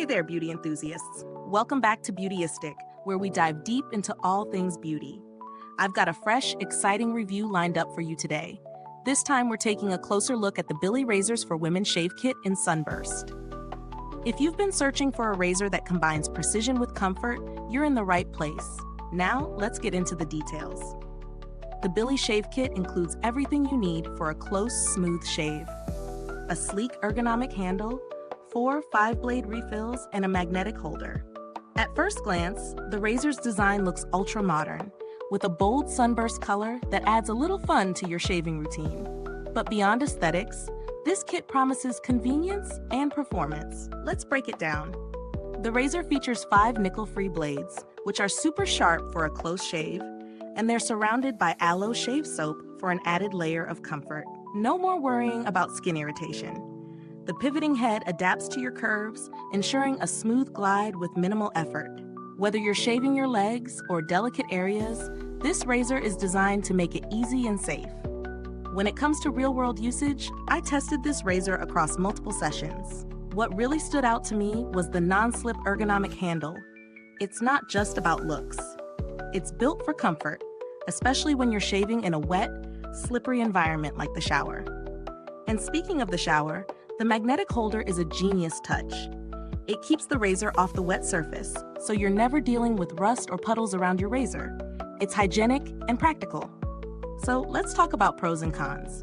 Hey there, beauty enthusiasts. Welcome back to Beautyistic, where we dive deep into all things beauty. I've got a fresh, exciting review lined up for you today. This time we're taking a closer look at the Billie Razors for Women Shave Kit in Sunburst. If you've been searching for a razor that combines precision with comfort, you're in the right place. Now, let's get into the details. The Billie Shave Kit includes everything you need for a close, smooth shave. A sleek ergonomic handle, 4 5-blade refills, and a magnetic holder. At first glance, the razor's design looks ultra-modern, with a bold sunburst color that adds a little fun to your shaving routine. But beyond aesthetics, this kit promises convenience and performance. Let's break it down. The razor features 5 nickel-free blades, which are super sharp for a close shave, and they're surrounded by Aloe shave soap for an added layer of comfort. No more worrying about skin irritation. The pivoting head adapts to your curves, ensuring a smooth glide with minimal effort. Whether you're shaving your legs or delicate areas, this razor is designed to make it easy and safe. When it comes to real-world usage, I tested this razor across multiple sessions. What really stood out to me was the non-slip ergonomic handle. It's not just about looks. It's built for comfort, especially when you're shaving in a wet, slippery environment like the shower. And speaking of the shower, the magnetic holder is a genius touch. It keeps the razor off the wet surface, so you're never dealing with rust or puddles around your razor. It's hygienic and practical. So let's talk about pros and cons.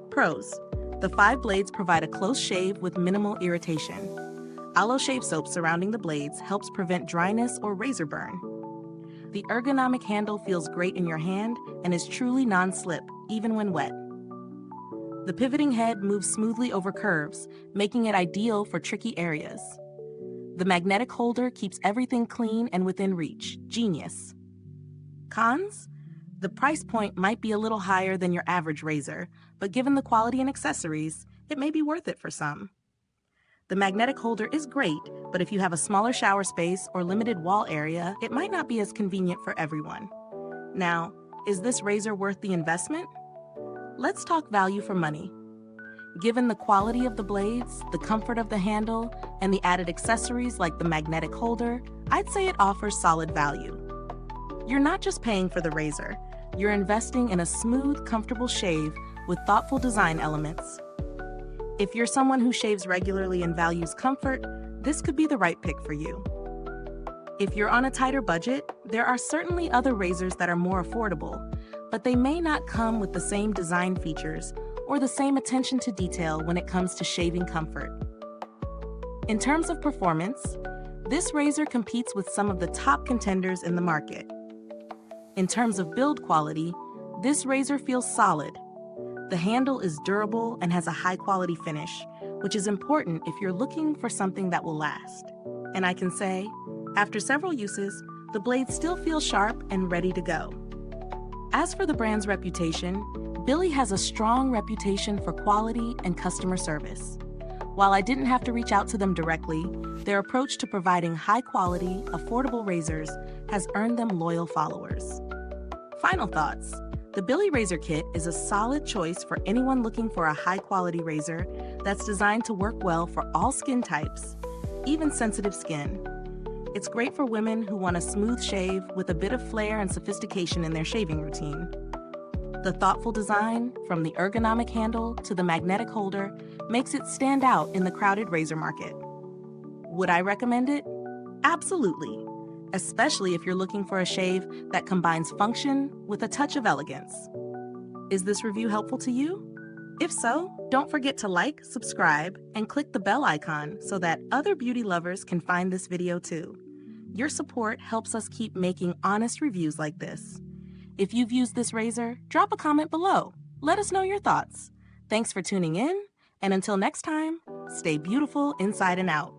Pros. The 5 blades provide a close shave with minimal irritation. Aloe shave soap surrounding the blades helps prevent dryness or razor burn. The ergonomic handle feels great in your hand and is truly non-slip, even when wet. The pivoting head moves smoothly over curves, making it ideal for tricky areas. The magnetic holder keeps everything clean and within reach. Genius. Cons? The price point might be a little higher than your average razor, but given the quality and accessories, it may be worth it for some. The magnetic holder is great, but if you have a smaller shower space or limited wall area, it might not be as convenient for everyone. Now, is this razor worth the investment? Let's talk value for money. Given the quality of the blades, the comfort of the handle, and the added accessories like the magnetic holder, I'd say it offers solid value. You're not just paying for the razor, you're investing in a smooth, comfortable shave with thoughtful design elements. If you're someone who shaves regularly and values comfort, this could be the right pick for you. If you're on a tighter budget, there are certainly other razors that are more affordable, but they may not come with the same design features or the same attention to detail when it comes to shaving comfort. In terms of performance, this razor competes with some of the top contenders in the market. In terms of build quality, this razor feels solid. The handle is durable and has a high-quality finish, which is important if you're looking for something that will last. And I can say, after several uses, the blade still feels sharp and ready to go. As for the brand's reputation, Billie has a strong reputation for quality and customer service. While I didn't have to reach out to them directly, their approach to providing high-quality, affordable razors has earned them loyal followers. Final thoughts. The Billie Razor Kit is a solid choice for anyone looking for a high-quality razor that's designed to work well for all skin types, even sensitive skin. It's great for women who want a smooth shave with a bit of flair and sophistication in their shaving routine. The thoughtful design, from the ergonomic handle to the magnetic holder, makes it stand out in the crowded razor market. Would I recommend it? Absolutely, especially if you're looking for a shave that combines function with a touch of elegance. Is this review helpful to you? If so, don't forget to like, subscribe, and click the bell icon so that other beauty lovers can find this video too. Your support helps us keep making honest reviews like this. If you've used this razor, drop a comment below. Let us know your thoughts. Thanks for tuning in, and until next time, stay beautiful inside and out.